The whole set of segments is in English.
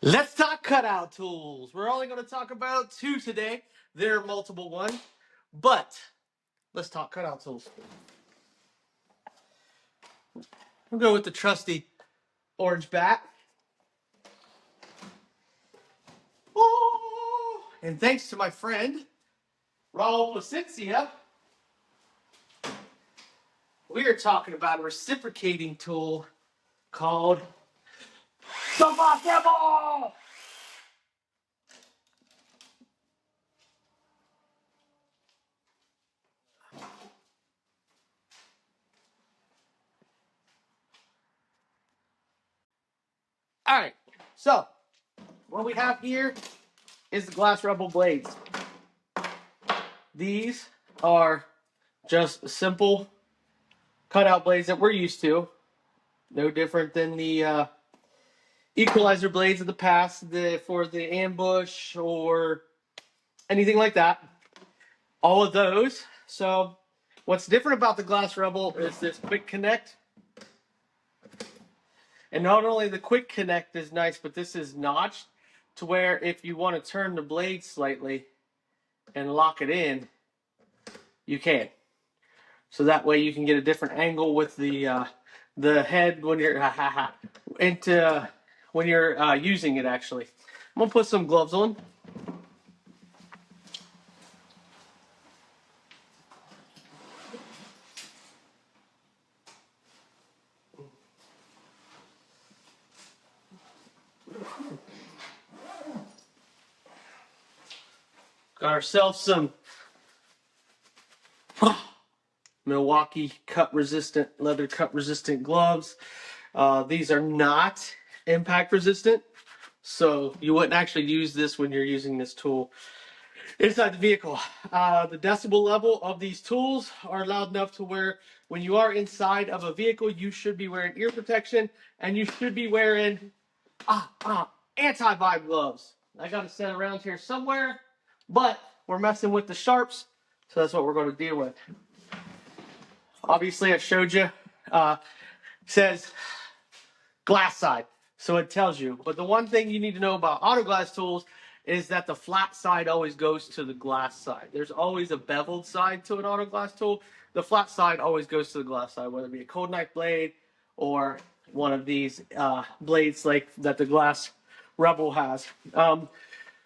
Let's talk cutout tools. We're only going to talk about two today. There are multiple ones, but let's talk cutout tools. We'll go with the trusty orange bat. Oh, and thanks to my friend, Raul Placencia, we are talking about a reciprocating tool called the Possible. All right, so what we have here is the glass rubber blades. These are just simple cutout blades that we're used to. No different than the equalizer blades of the past, for the ambush or anything like that. All of those. So what's different about the glass rebel is this quick connect. And not only the quick connect is nice, but this is notched to where if you want to turn the blade slightly and lock it in, you can. So that way you can get a different angle with the head when you're using it. Actually, I'm gonna put some gloves on. Got ourselves some Milwaukee leather cut resistant gloves. These are not impact resistant, so you wouldn't actually use this when you're using this tool inside the vehicle. The decibel level of these tools are loud enough to where when you are inside of a vehicle, you should be wearing ear protection and you should be wearing anti-vibe gloves. I got a set around here somewhere, but we're messing with the sharps, so that's what we're going to deal with. Obviously, I showed you. Says glass side, so it tells you. But the one thing you need to know about auto glass tools is that the flat side always goes to the glass side. There's always a beveled side to an auto glass tool. The flat side always goes to the glass side, whether it be a cold knife blade or one of these blades like that the glass rebel has.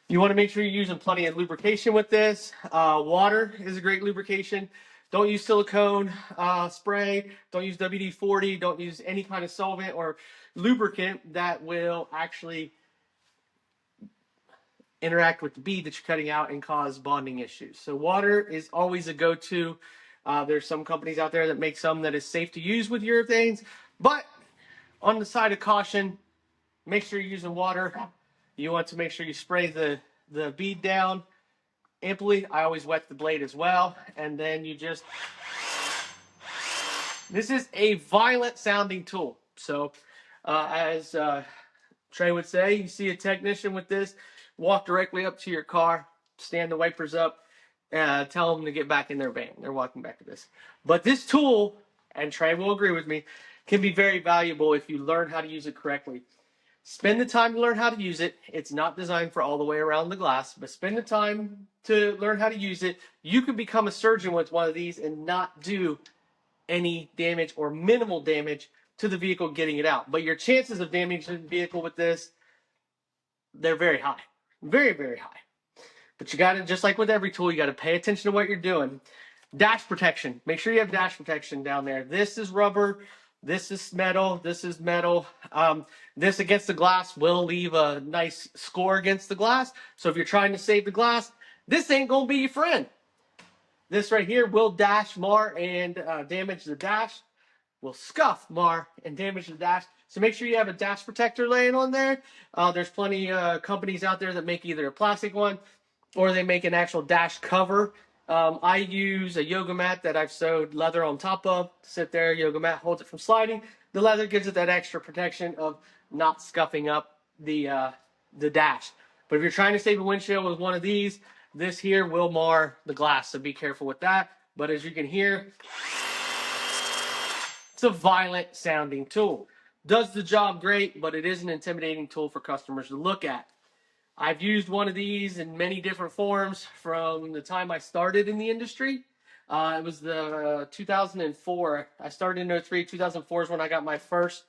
You want to make sure you're using plenty of lubrication with this. Water is a great lubrication. Don't use silicone spray. Don't use WD-40. Don't use any kind of solvent or lubricant that will actually interact with the bead that you're cutting out and cause bonding issues. So water is always a go-to. There's some companies out there that make some that is safe to use with urethanes, but on the side of caution, make sure you're using water. You want to make sure you spray the bead down amply. I always wet the blade as well, and then you just, this is a violent sounding tool. So as Trey would say, you see a technician with this, walk directly up to your car, stand the wipers up, tell them to get back in their van. They're walking back to this. But this tool, and Trey will agree with me, can be very valuable if you learn how to use it correctly. Spend the time to learn how to use it. It's not designed for all the way around the glass, but spend the time to learn how to use it. You could become a surgeon with one of these and not do any damage or minimal damage to the vehicle getting it out. But your chances of damaging the vehicle with this, they're very high. Very, very high. But you got to, just like with every tool, you got to pay attention to what you're doing. Dash protection. Make sure you have dash protection down there. This is rubber. This is metal. This is metal. This against the glass will leave a nice score against the glass. So if you're trying to save the glass, this ain't going to be your friend. This right here will dash, mar, and damage the dash. Will scuff, mar, and damage the dash. So make sure you have a dash protector laying on there. There's plenty of companies out there that make either a plastic one or they make an actual dash cover. I use a yoga mat that I've sewed leather on top of. Sit there, yoga mat holds it from sliding. The leather gives it that extra protection of not scuffing up the dash. But if you're trying to save a windshield with one of these, this here will mar the glass, so be careful with that. But as you can hear, it's a violent sounding tool. does the job great, but it is an intimidating tool for customers to look at. I've used one of these in many different forms from the time I started in the industry. It was the 2004. I started in 03. 2004 is when I got my first.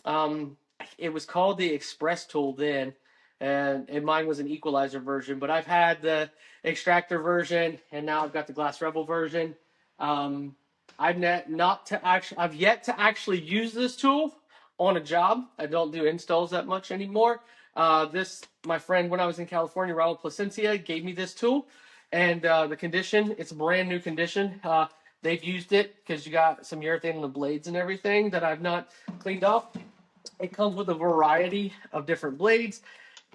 Um, it was called the Express tool then, and mine was an equalizer version. But I've had the extractor version, and now I've got the Glass Rebel version. Um, I've yet to actually use this tool on a job. I don't do installs that much anymore. My friend, when I was in California, Raul Placencia, gave me this tool, and the condition, it's a brand new condition. They've used it because you got some urethane on the blades and everything that I've not cleaned off. It comes with a variety of different blades.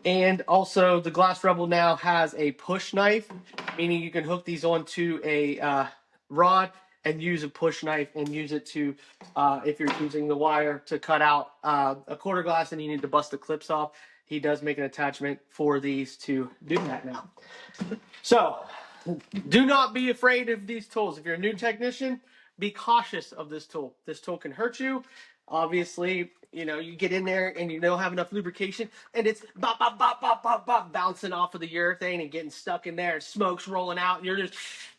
And also the Glass Rebel now has a push knife, meaning you can hook these onto a rod and use a push knife and use it to, if you're using the wire to cut out a quarter glass and you need to bust the clips off, he does make an attachment for these to do that now. So do not be afraid of these tools. If you're a new technician, be cautious of this tool. This tool can hurt you. Obviously, you get in there and you don't have enough lubrication and it's bop, bop, bop, bop, bop, bop, bouncing off of the urethane and getting stuck in there. Smoke's rolling out and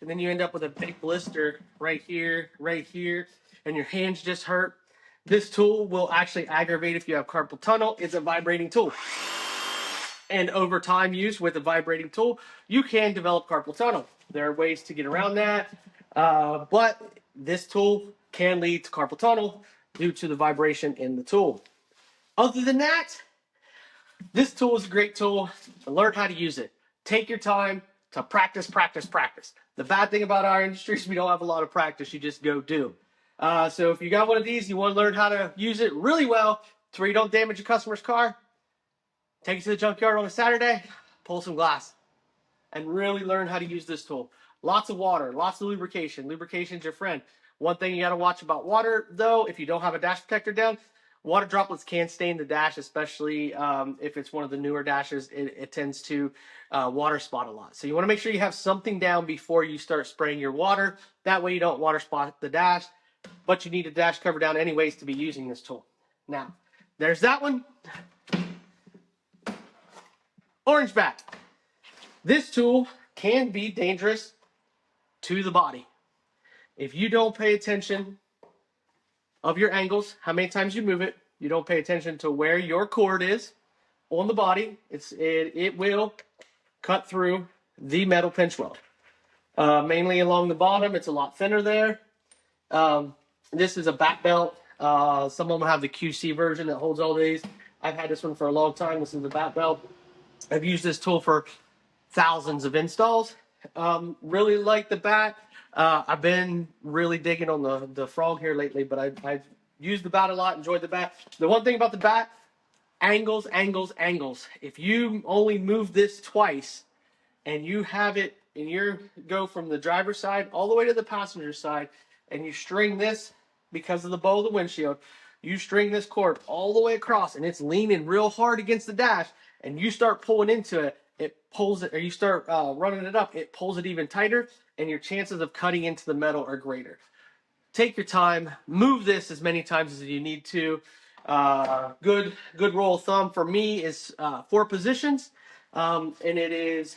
then you end up with a big blister right here, and your hands just hurt. This tool will actually aggravate if you have carpal tunnel. It's a vibrating tool. And over time use with a vibrating tool, you can develop carpal tunnel. There are ways to get around that, but this tool can lead to carpal tunnel due to the vibration in the tool. Other than that, this tool is a great tool to learn how to use it. Take your time to practice, practice, practice. The bad thing about our industry is we don't have a lot of practice. You just go do. So if you got one of these, you want to learn how to use it really well to where you don't damage a customer's car, take it to the junkyard on a Saturday, pull some glass, and really learn how to use this tool. Lots of water, lots of lubrication. Lubrication's your friend. One thing you got to watch about water, though, if you don't have a dash protector down, water droplets can stain the dash, especially if it's one of the newer dashes. It tends to water spot a lot. So you want to make sure you have something down before you start spraying your water. That way you don't water spot the dash, but you need a dash cover down anyways to be using this tool. Now, there's that one. Orange back. This tool can be dangerous to the body. If you don't pay attention of your angles, how many times you move it, you don't pay attention to where your cord is on the body, it will cut through the metal pinch weld. Mainly along the bottom, it's a lot thinner there. This is a back belt. Some of them have the QC version that holds all these. I've had this one for a long time. This is the back belt. I've used this tool for thousands of installs. Really like the bat. I've been really digging on the frog here lately, but I've used the bat a lot, enjoyed the bat. The one thing about the bat, angles, angles, angles. If you only move this twice and you have it, and you go from the driver's side all the way to the passenger side, and you string this because of the bow of the windshield, you string this cord all the way across and it's leaning real hard against the dash, and you start pulling into it, it pulls it, or you start running it up, it pulls it even tighter, and your chances of cutting into the metal are greater. Take your time, move this as many times as you need to. Good rule of thumb for me is 4 positions, and it is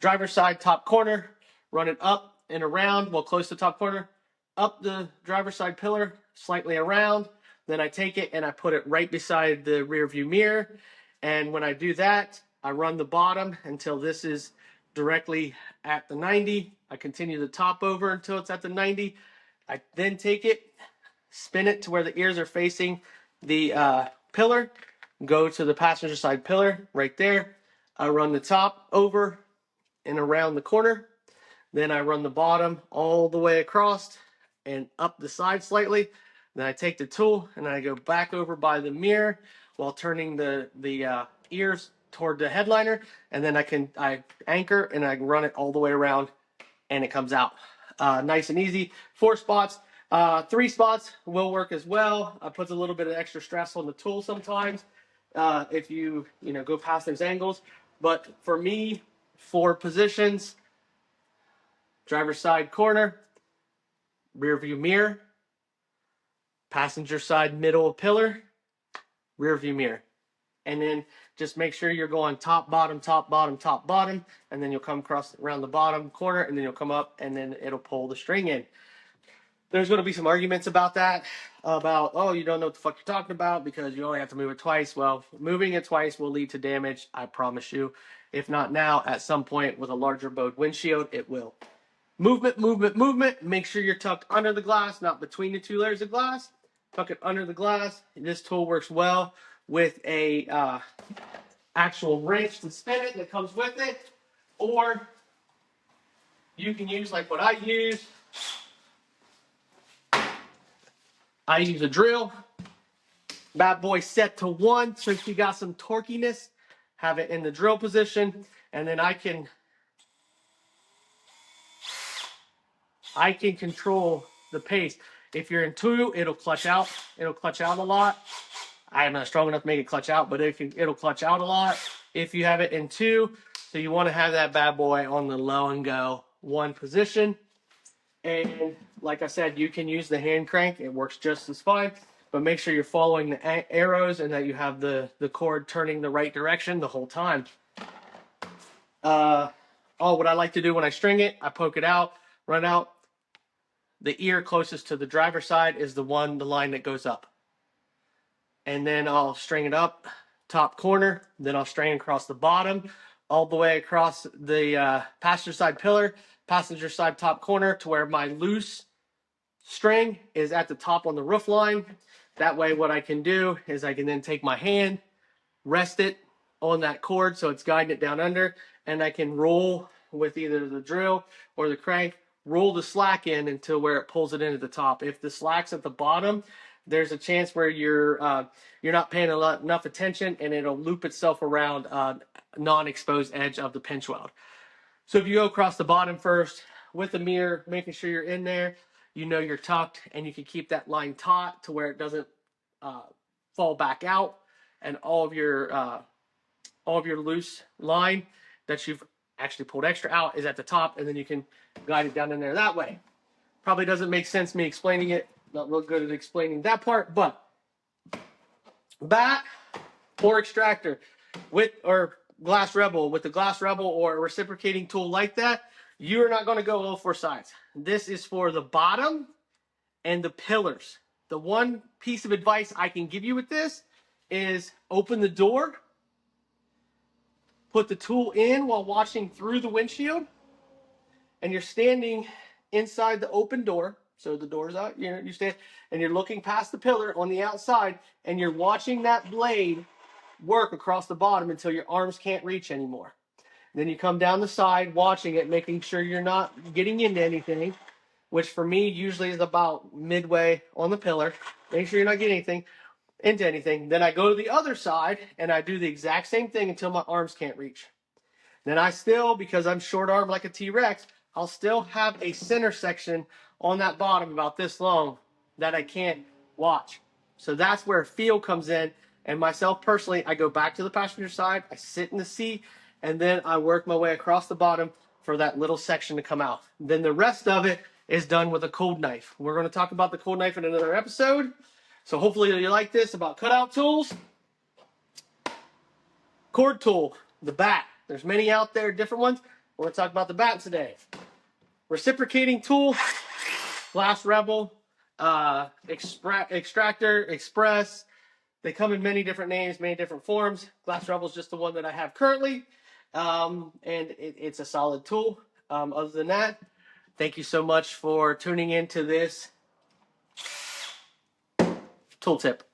driver's side top corner, run it up and around, well, close to the top corner, up the driver's side pillar, slightly around. Then I take it and I put it right beside the rear view mirror. And when I do that, I run the bottom until this is directly at the 90. I continue the top over until it's at the 90. I then take it, spin it to where the ears are facing the pillar, go to the passenger side pillar right there. I run the top over and around the corner. Then I run the bottom all the way across and up the side slightly. Then I take the tool and I go back over by the mirror while turning the ears toward the headliner. And then I anchor and I run it all the way around and it comes out. Nice and easy. 4 spots. 3 spots will work as well. It puts a little bit of extra stress on the tool sometimes if you go past those angles. But for me, 4 positions: driver's side corner, rear view mirror, passenger side middle pillar, rear view mirror. And then just make sure you're going top, bottom, top, bottom, top, bottom, and then you'll come across around the bottom corner, and then you'll come up, and then it'll pull the string in. There's going to be some arguments about that, about, oh, you don't know what the fuck you're talking about because you only have to move it twice. Well, moving it twice will lead to damage, I promise you. If not now, at some point with a larger bowed windshield, it will. Movement, movement, movement. Make sure you're tucked under the glass, not between the two layers of glass. Tuck it under the glass. This tool works well with a actual wrench to spin it that comes with it, or you can use like what I use. I use a drill. Bad boy set to 1, so if you got some torquiness, have it in the drill position, and then I can control the pace. If you're in 2, it'll clutch out. It'll clutch out a lot. I'm not strong enough to make it clutch out, but it'll clutch out a lot if you have it in 2. So you want to have that bad boy on the low and go 1 position. And like I said, you can use the hand crank. It works just as fine. But make sure you're following the arrows and that you have the cord turning the right direction the whole time. What I like to do when I string it, I poke it out, run out. The ear closest to the driver's side is the line that goes up. And then I'll string it up, top corner. Then I'll string across the bottom, all the way across the passenger side pillar, passenger side top corner to where my loose string is at the top on the roof line. That way what I can do is I can then take my hand, rest it on that cord so it's guiding it down under, and I can roll with either the drill or the crank, roll the slack in until where it pulls it in at the top. If the slack's at the bottom, there's a chance where you're not paying enough attention and it'll loop itself around non-exposed edge of the pinch weld. So if you go across the bottom first with the mirror, making sure you're in there, you know you're tucked, and you can keep that line taut to where it doesn't fall back out, and all of your loose line that you've actually pulled extra out is at the top, and then you can guide it down in there that way. Probably doesn't make sense me explaining it. Not real good at explaining that part, but bat or extractor or Glass Rebel, with the Glass Rebel or a reciprocating tool like that, you are not going to go all 4 sides. This is for the bottom and the pillars. The one piece of advice I can give you with this is open the door, put the tool in while watching through the windshield, and you're standing inside the open door. So the door's out, you stand, and you're looking past the pillar on the outside, and you're watching that blade work across the bottom until your arms can't reach anymore. Then you come down the side, watching it, making sure you're not getting into anything, which for me usually is about midway on the pillar. Make sure you're not getting into anything. Then I go to the other side, and I do the exact same thing until my arms can't reach. Then I still, because I'm short armed like a T-Rex, I'll still have a center section on that bottom about this long that I can't watch. So that's where feel comes in. And myself personally, I go back to the passenger side, I sit in the seat, and then I work my way across the bottom for that little section to come out. Then the rest of it is done with a cold knife. We're going to talk about the cold knife in another episode. So hopefully you like this about cutout tools. Cord tool, the bat. There's many out there, different ones. We're going to talk about the bat today. Reciprocating tool, Glass Rebel, Extractor, Express. They come in many different names, many different forms. Glass Rebel is just the one that I have currently. And it's a solid tool. Other than that, thank you so much for tuning into this tool tip.